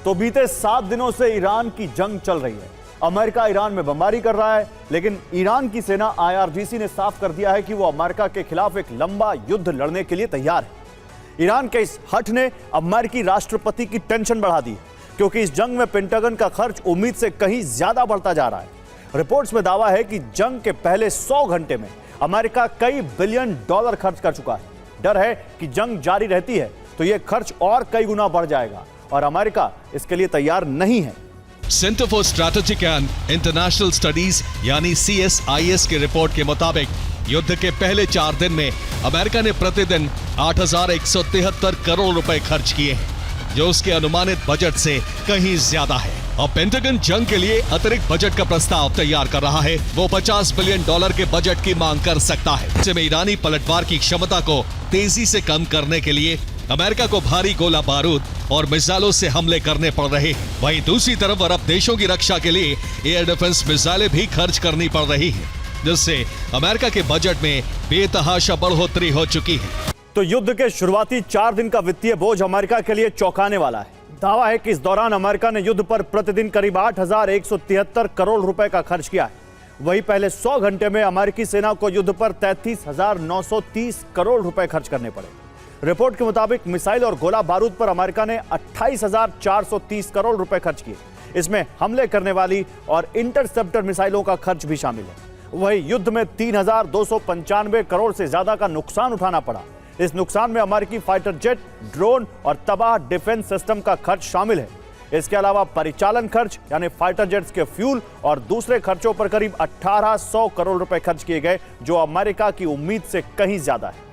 तो बीते 7 दिनों से ईरान की जंग चल रही है। अमेरिका ईरान में बमबारी कर रहा है, लेकिन ईरान की सेना IRGC ने साफ कर दिया है कि वो अमेरिका के खिलाफ एक लंबा युद्ध लड़ने के लिए तैयार है। ईरान के इस हट ने अमेरिकी राष्ट्रपति की टेंशन बढ़ा दी है, क्योंकि इस जंग में पेंटागन का खर्च उम्मीद से कहीं ज्यादा बढ़ता जा रहा है। रिपोर्ट्स में दावा है कि जंग के पहले 100 घंटे में अमेरिका कई बिलियन डॉलर खर्च कर चुका है। डर है कि जंग जारी रहती है तो यह खर्च और कई गुना बढ़ जाएगा और अमेरिका इसके लिए तैयार नहीं है। Centre for strategic and international studies यानी CSIS की रिपोर्ट के मुताबिक युद्ध के पहले 4 दिन में अमेरिका ने प्रतिदिन 8,173 करोड़ रुपए खर्च किए हैं, जो उसके अनुमानित बजट से कहीं ज्यादा है। अब पेंटागन जंग के लिए अतिरिक्त बजट का प्रस्ताव तैयार कर रहा है। वो 50 बिलियन डॉलर के बजट की मांग कर सकता है। ऐसे में ईरानी पलटवार की क्षमता को तेजी से कम करने के लिए अमेरिका को भारी गोला बारूद और मिसाइलों से हमले करने पड़ रहे हैं। वहीं दूसरी तरफ अरब देशों की रक्षा के लिए एयर डिफेंस मिसाइलें भी खर्च करनी पड़ रही हैं, जिससे अमेरिका के बजट में बेतहाशा बढ़ोतरी हो चुकी है। तो युद्ध के शुरुआती 4 दिन का वित्तीय बोझ अमेरिका के लिए चौंकाने वाला है। दावा है कि इस दौरान अमेरिका ने युद्ध पर प्रतिदिन करीब 8,173 करोड़ रुपए का खर्च किया है। वहीं पहले 100 घंटे में अमेरिकी सेना को युद्ध पर 33,930 करोड़ रुपए खर्च करने पड़े। रिपोर्ट के मुताबिक मिसाइल और गोला बारूद पर अमेरिका ने 28,430 करोड़ रुपए खर्च किए। इसमें हमले करने वाली और इंटरसेप्टर मिसाइलों का खर्च भी शामिल है। वहीं युद्ध में 3,295 करोड़ से ज्यादा का नुकसान उठाना पड़ा। इस नुकसान में अमेरिकी फाइटर जेट, ड्रोन और तबाह डिफेंस सिस्टम का खर्च शामिल है। इसके अलावा परिचालन खर्च यानी फाइटर जेट्स के फ्यूल और दूसरे खर्चों पर करीब 1,800 करोड़ रुपए खर्च किए गए, जो अमेरिका की उम्मीद से कहीं ज्यादा है।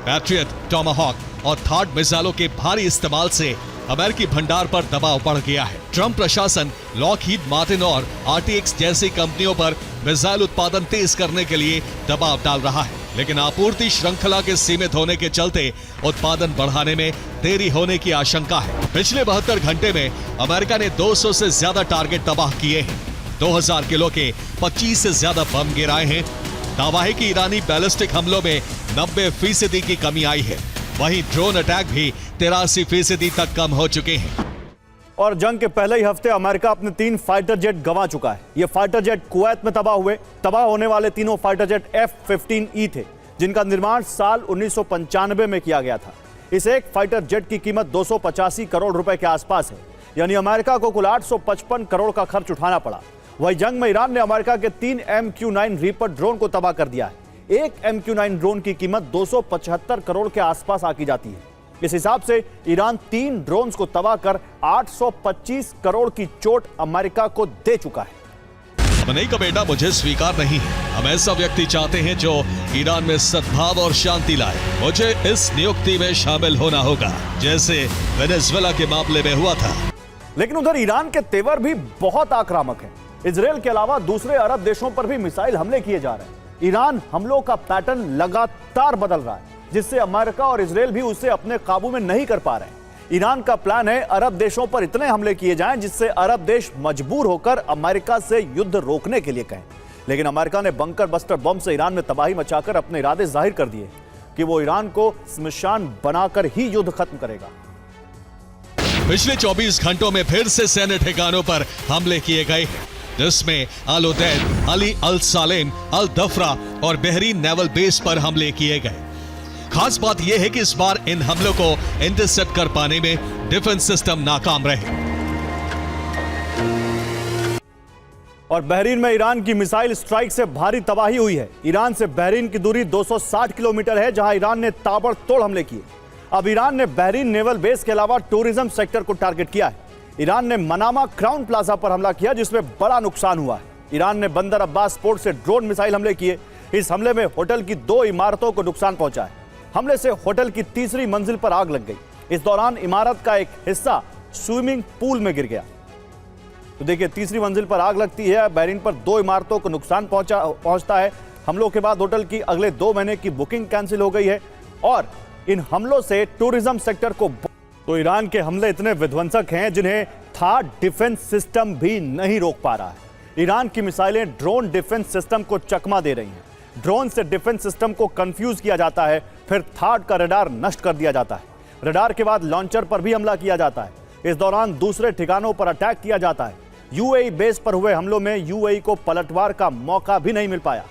पैट्रियट, टॉमाहॉक और थार्ड मिसाइलों के भारी इस्तेमाल से अमेरिकी भंडार पर दबाव बढ़ गया है। ट्रंप प्रशासन लॉकहीड मार्टिन और RTX जैसी कंपनियों पर मिसाइल उत्पादन तेज करने के लिए दबाव डाल रहा है, लेकिन आपूर्ति श्रृंखला के सीमित होने के चलते उत्पादन बढ़ाने में देरी होने की आशंका है। पिछले 72 घंटे में अमेरिका ने 200 से ज्यादा टारगेट तबाह किए हैं। 2000 किलो के 25 से ज्यादा बम गिराए हैं। दावा है कि ईरानी बैलिस्टिक हमलों में 90% की कमी आई है। वहीं ड्रोन अटैक भी 83% तक कम हो चुके हैं। और जंग के पहले ही हफ्ते अमेरिका अपने 3 फाइटर जेट गंवा चुका है। ये फाइटर जेट कुवैत में तबाह हुए। तबाह होने वाले तीनों फाइटर जेट F-15E थे, जिनका निर्माण साल 1995 में किया गया था। इस एक फाइटर जेट की कीमत 285 करोड़ रुपए के आसपास है, यानी अमेरिका को कुल 855 करोड़ का खर्च उठाना पड़ा। वही जंग में ईरान ने अमेरिका के 3 MQ-9 रीपर ड्रोन को तबाह कर दिया है। एक MQ-9 ड्रोन की कीमत 275 करोड़ के आसपास आकी जाती है। इस हिसाब से ईरान 3 ड्रोन्स को तबाह कर 825 करोड़ की चोट अमेरिका को दे चुका है। खमेनी का बेटा मुझे स्वीकार नहीं है। हम ऐसा व्यक्ति चाहते हैं जो ईरान में सद्भाव और शांति लाए। मुझे इस नियुक्ति में शामिल होना होगा, जैसे वेनेजुएला के मामले में हुआ था। लेकिन उधर ईरान के तेवर भी बहुत आक्रामक है। इजरायल के अलावा दूसरे अरब देशों पर भी मिसाइल हमले किए जा रहे हैं। ईरान हमलों का पैटर्न लगातार बदल रहा है, जिससे अमेरिका और इजरायल भी उसे अपने काबू में नहीं कर पा रहे हैं। ईरान का प्लान है अरब देशों पर इतने हमले किए जाएं जिससे अरब देश मजबूर होकर अमेरिका से युद्ध रोकने के लिए कहें। लेकिन अमेरिका ने बंकर बस्टर बम से ईरान में तबाही मचाकर अपने इरादे जाहिर कर दिए कि वो ईरान को स्मशान बनाकर ही युद्ध खत्म करेगा। पिछले 24 घंटों में फिर से सैन्य ठिकानों पर हमले किए गए, जिसमें अल उदैद, अली अल सालेम, अल दफरा और बहरीन नेवल बेस पर हमले किए गए। खास बात यह है कि इस बार इन हमलों को इंटरसेप्ट कर पाने में डिफेंस सिस्टम नाकाम रहे। और बहरीन में ईरान की मिसाइल स्ट्राइक से भारी तबाही हुई है। ईरान से बहरीन की दूरी 260 किलोमीटर है, जहां ईरान ने ताबड़तोड़ हमले किए। अब ईरान ने बहरीन नेवल बेस के अलावा टूरिज्म सेक्टर को टारगेट किया है। ईरान ने मनामा क्राउन प्लाजा पर हमला किया, जिसमें बड़ा नुकसान हुआ है। ईरान ने बंदर अब्बास पोर्ट से ड्रोन मिसाइल हमले किए। इस हमले में होटल की 2 इमारतों को नुकसान पहुंचा है। हमले से होटल की 3री मंजिल पर आग लग गई। इस दौरान इमारत का एक हिस्सा स्विमिंग पूल में गिर गया। तो देखिए, 3री मंजिल पर आग लगती है, बहरीन पर 2 इमारतों को नुकसान पहुंचता है। हमलों के बाद होटल की अगले 2 महीने की बुकिंग कैंसिल हो गई है और इन हमलों से टूरिज्म सेक्टर को। तो ईरान के हमले इतने विध्वंसक हैं जिन्हें थार्ड डिफेंस सिस्टम भी नहीं रोक पा रहा है। ईरान की मिसाइलें ड्रोन डिफेंस सिस्टम को चकमा दे रही हैं। ड्रोन से डिफेंस सिस्टम को कंफ्यूज किया जाता है, फिर थार्ड का रडार नष्ट कर दिया जाता है। रडार के बाद लॉन्चर पर भी हमला किया जाता है। इस दौरान दूसरे ठिकानों पर अटैक किया जाता है। यूएई बेस पर हुए हमलों में यूएई को पलटवार का मौका भी नहीं मिल पाया।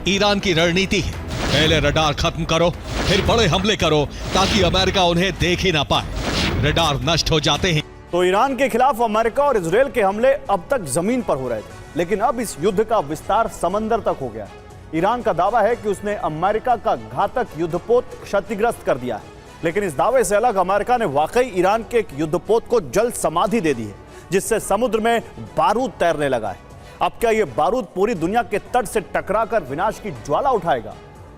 ईरान की रणनीति है, पहले रडार खत्म करो, फिर बड़े हमले करो ताकि अमेरिका उन्हें देख ही ना पाए। रडार नष्ट हो जाते हैं। तो ईरान के खिलाफ अमेरिका और इजरायल के हमले अब तक जमीन पर हो रहे थे, लेकिन अब इस युद्ध का विस्तार समंदर तक हो गया है। ईरान का दावा है कि उसने अमेरिका का घातक युद्धपोत क्षतिग्रस्त कर दिया है, लेकिन इस दावे से अलग अमेरिका ने वाकई ईरान के एक युद्धपोत को जल समाधि दे दी है, जिससे समुद्र में बारूद तैरने लगा है। अब क्या यह बारूद पूरी दुनिया के तट से टकराकर विनाश की ज्वाला उठाएगा?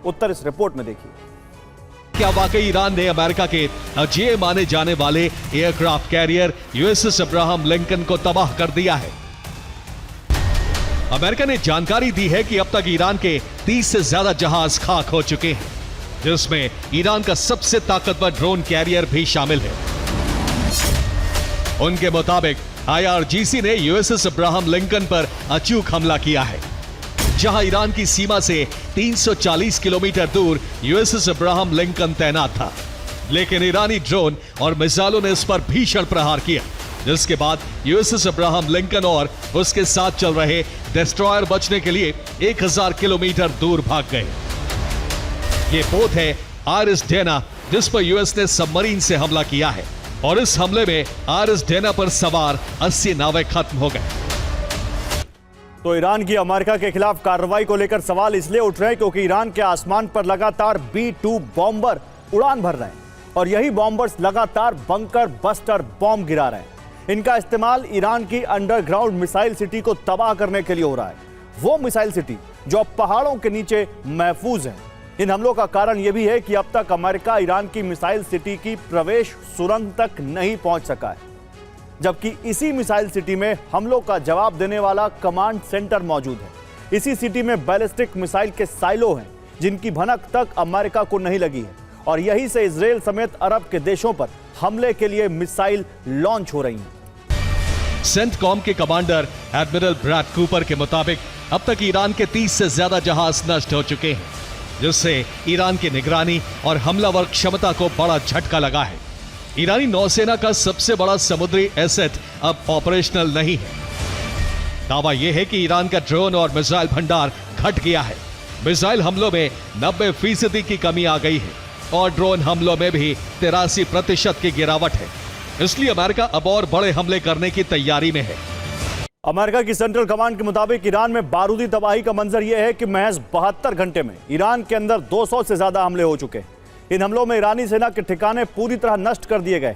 उत्तर इस रिपोर्ट में देखिए। क्या वाकई ईरान ने अमेरिका के अजेय माने जाने वाले aircraft carrier USS Abraham Lincoln को तबाह कर दिया है? अमेरिका ने जानकारी दी है कि अब तक ईरान के 30 से ज्यादा जहाज खाक हो चुके हैं, जिसमें ईरान का सबसे ताकतवर ड्रोन कैरियर भी शामिल है। उनके मुताबिक आईआरजीसी ने यूएसएस अब्राहम लिंकन पर अचूक हमला किया है, जहां ईरान की सीमा से 340 किलोमीटर दूर यूएसएस अब्राहम लिंकन तैनात था। लेकिन ईरानी ड्रोन और मिसाइलों ने इस पर भीषण प्रहार किया, जिसके बाद यूएसएस अब्राहम लिंकन और उसके साथ चल रहे डिस्ट्रॉयर बचने के लिए 1000 किलोमीटर दूर भाग गए। ये पोत है आरिस डेना, जिस पर यूएस ने सबमरीन से हमला किया है, और इस हमले में आरिस डेना पर सवार 80 नावें खत्म हो गए। तो ईरान की अमेरिका के खिलाफ कार्रवाई को लेकर सवाल इसलिए उठ रहे हैं क्योंकि ईरान के आसमान पर लगातार B-2 बॉम्बर उड़ान भर रहे हैं और यही बॉम्बर्स लगातार बंकर बस्टर बॉम्ब गिरा रहे हैं। इनका इस्तेमाल ईरान की अंडरग्राउंड मिसाइल सिटी को तबाह करने के लिए हो रहा है, वो मिसाइल सिटी जो अब पहाड़ों के नीचे महफूज है। इन हमलों का कारण यह भी है कि अब तक अमेरिका ईरान की मिसाइल सिटी की प्रवेश सुरंग तक नहीं पहुंच सका है, जबकि इसी मिसाइल सिटी में हमलों का जवाब देने वाला कमांड सेंटर मौजूद है। इसी सिटी में बैलिस्टिक मिसाइल के साइलो हैं, जिनकी भनक तक अमेरिका को नहीं लगी है, और यहीं से इजरायल समेत अरब के देशों पर हमले के लिए मिसाइल लॉन्च हो रही हैं। सेंटकॉम के कमांडर एडमिरल ब्रैड कूपर के मुताबिक अब तक ईरान के 30 से ज्यादा जहाज नष्ट हो चुके हैं, जिससे ईरान की निगरानी और हमलावर क्षमता को बड़ा झटका लगा है। ईरानी नौसेना का सबसे बड़ा समुद्री एसेट अब ऑपरेशनल नहीं है। दावा यह है कि ईरान का ड्रोन और मिसाइल भंडार घट गया है। मिसाइल हमलों में 90% की कमी आ गई है और ड्रोन हमलों में भी 83% की गिरावट है। इसलिए अमेरिका अब और बड़े हमले करने की तैयारी में है। अमेरिका की सेंट्रल कमांड के मुताबिक ईरान में बारूदी तबाही का मंजर यह है कि महज 72 घंटे में ईरान के अंदर 200 से ज्यादा हमले हो चुके हैं। इन हमलों में ईरानी सेना के ठिकाने पूरी तरह नष्ट कर दिए गए।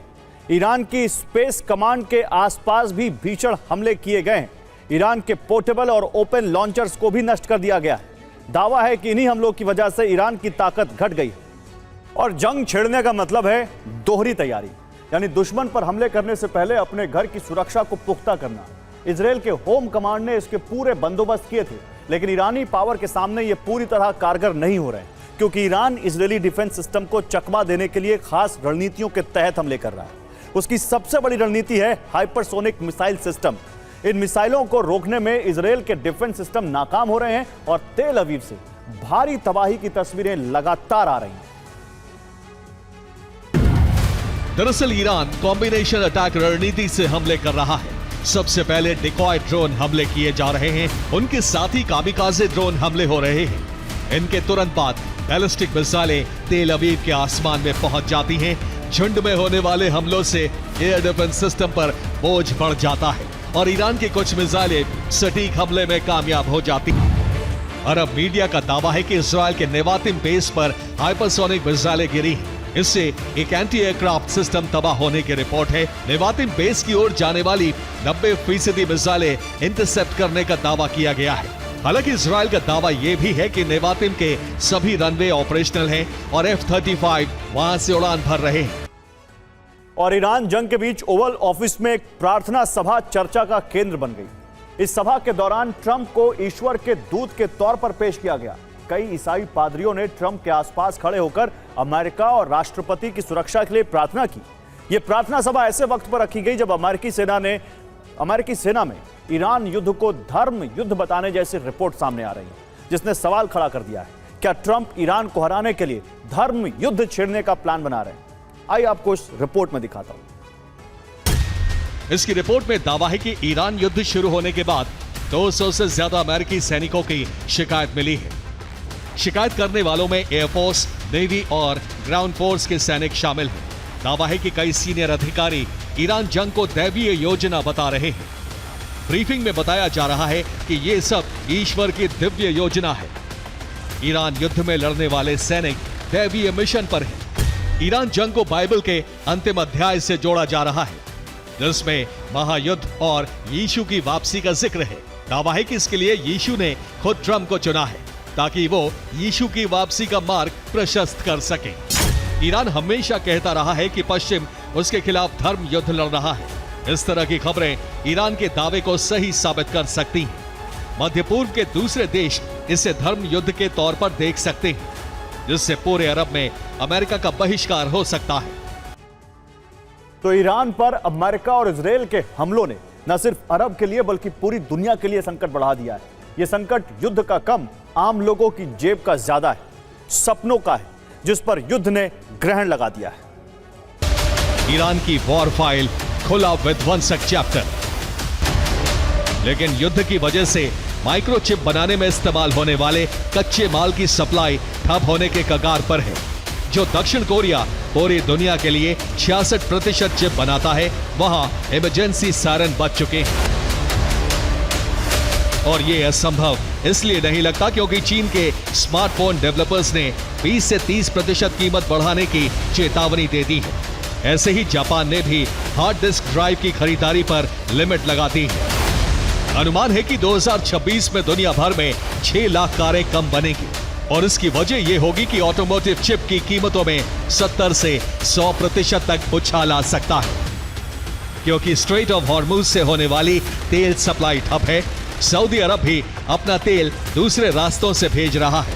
ईरान की स्पेस कमांड के आसपास भी भीषण हमले किए गए हैं। ईरान के पोर्टेबल और ओपन लॉन्चर्स को भी नष्ट कर दिया गया है। दावा है कि इन्हीं हमलों की वजह से ईरान की ताकत घट गई और जंग छेड़ने का मतलब है दोहरी तैयारी, यानी दुश्मन पर हमले करने से पहले अपने घर की सुरक्षा को पुख्ता करना। इजरायल के होम कमांड ने इसके पूरे बंदोबस्त किए थे, लेकिन ईरानी पावर के सामने ये पूरी तरह कारगर नहीं हो रहे, क्योंकि ईरान इजरायली डिफेंस सिस्टम को चकमा देने के लिए खास रणनीतियों के तहत हमले कर रहा है। उसकी सबसे बड़ी रणनीति है हाइपरसोनिक मिसाइल सिस्टम। इन मिसाइलों को रोकने में इजरायल के डिफेंस सिस्टम नाकाम हो रहे हैं और तेल अवीव से भारी तबाही की तस्वीरें लगातार आ रही हैं। दरअसल ईरान कॉम्बिनेशन अटैक रणनीति से हमले कर रहा है। सबसे पहले डिकॉय ड्रोन हमले किए जा रहे हैं, उनके साथ ही कामिकाज़े ड्रोन हमले हो रहे हैं। इनके तुरंत बाद बैलिस्टिक मिसाइलें तेल अवीव के आसमान में पहुंच जाती हैं। झुंड में होने वाले हमलों से एयर डिफेंस सिस्टम पर बोझ बढ़ जाता है और ईरान की कुछ मिसाइलें सटीक हमले में कामयाब हो जाती हैं। अरब मीडिया का दावा है कि इस्राएल के नेवातिम बेस पर हाइपरसोनिक मिसाइलें गिरी हैं। इससे एक एंटी एयरक्राफ्ट सिस्टम तबाह होने की रिपोर्ट है। नेवातिम बेस की ओर जाने वाली 90% मिसाइलें इंटरसेप्ट करने का दावा किया गया है। हालांकि इजरायल का दावा यह भी है कि नेवातिम के सभी रनवे ऑपरेशनल हैं और F-35 वहां से उड़ान भर रहे हैं। और ईरान जंग के बीच ओवल ऑफिस में एक प्रार्थना सभा चर्चा का केंद्र बन गई। इस सभा के दौरान ट्रंप को ईश्वर के दूत के तौर पर पेश किया गया। कई ईसाई पादरियों ने ट्रंप के आसपास खड़े होकर अमेरिका और राष्ट्रपति की सुरक्षा के लिए प्रार्थना की। यह प्रार्थना सभा ऐसे वक्त पर रखी गई जब अमेरिकी सेना में ईरान युद्ध को धर्म युद्ध बताने जैसी रिपोर्ट सामने आ रही है, जिसने सवाल खड़ा कर दिया है, क्या ट्रंप ईरान को हराने के लिए धर्म युद्ध छेड़ने का प्लान बना रहे हैं? आइए आपको इस रिपोर्ट में दिखाता हूं। इसकी रिपोर्ट में दावा है कि ईरान युद्ध शुरू होने के बाद 200 से ज्यादा अमेरिकी सैनिकों की शिकायत मिली है। शिकायत करने वालों में एयरफोर्स, नेवी और ग्राउंड फोर्स के सैनिक शामिल हैं। दावा है कि कई सीनियर अधिकारी ईरान जंग को दैवीय योजना बता रहे हैं। ब्रीफिंग में बताया जा रहा है कि ये सब ईश्वर की दिव्य योजना है। ईरान युद्ध में लड़ने वाले सैनिक दैवीय मिशन पर हैं। ईरान जंग को बाइबल के अंतिम अध्याय से जोड़ा जा रहा है, जिसमें महायुद्ध और यीशु की वापसी का जिक्र है। दावा है कि इसके लिए यीशु ने खुद ट्रंप को चुना है ताकि वो यीशु की वापसी का मार्ग प्रशस्त कर सके। ईरान हमेशा कहता रहा है कि पश्चिम उसके खिलाफ धर्म युद्ध लड़ रहा है। इस तरह की खबरें ईरान के दावे को सही साबित कर सकती हैं। मध्य पूर्व के दूसरे देश इसे धर्म युद्ध के तौर पर देख सकते हैं, जिससे पूरे अरब में अमेरिका का बहिष्कार हो सकता है। तो ईरान पर अमेरिका और इजरायल के हमलों ने न सिर्फ अरब के लिए बल्कि पूरी दुनिया के लिए संकट बढ़ा दिया है। यह संकट युद्ध का कम, आम लोगों की जेब का ज्यादा है, सपनों का है, जिस पर युद्ध ने ग्रहण लगा दिया है। ईरान की वॉर फाइल खुला विध्वंसक चैप्टर। लेकिन युद्ध की वजह से माइक्रोचिप बनाने में इस्तेमाल होने वाले कच्चे माल की सप्लाई ठप होने के कगार पर है। जो दक्षिण कोरिया पूरी दुनिया के लिए 66% चिप बनाता है, वहां इमरजेंसी सायरन बज चुके हैं। और ये असंभव इसलिए नहीं लगता क्योंकि चीन के स्मार्टफोन डेवलपर्स ने 20 से 30% कीमत बढ़ाने की चेतावनी दे दी है। ऐसे ही जापान ने भी हार्ड डिस्क ड्राइव की खरीदारी पर लिमिट लगा दी है। अनुमान है कि 2026 में दुनिया भर में 6 लाख कारें कम बनेगी और इसकी वजह यह होगी कि ऑटोमोटिव चिप की कीमतों में 70 से 100% तक उछाल आ सकता है, क्योंकि स्ट्रेट ऑफ हॉर्मुज से होने वाली तेल सप्लाई ठप है। सऊदी अरब भी अपना तेल दूसरे रास्तों से भेज रहा है।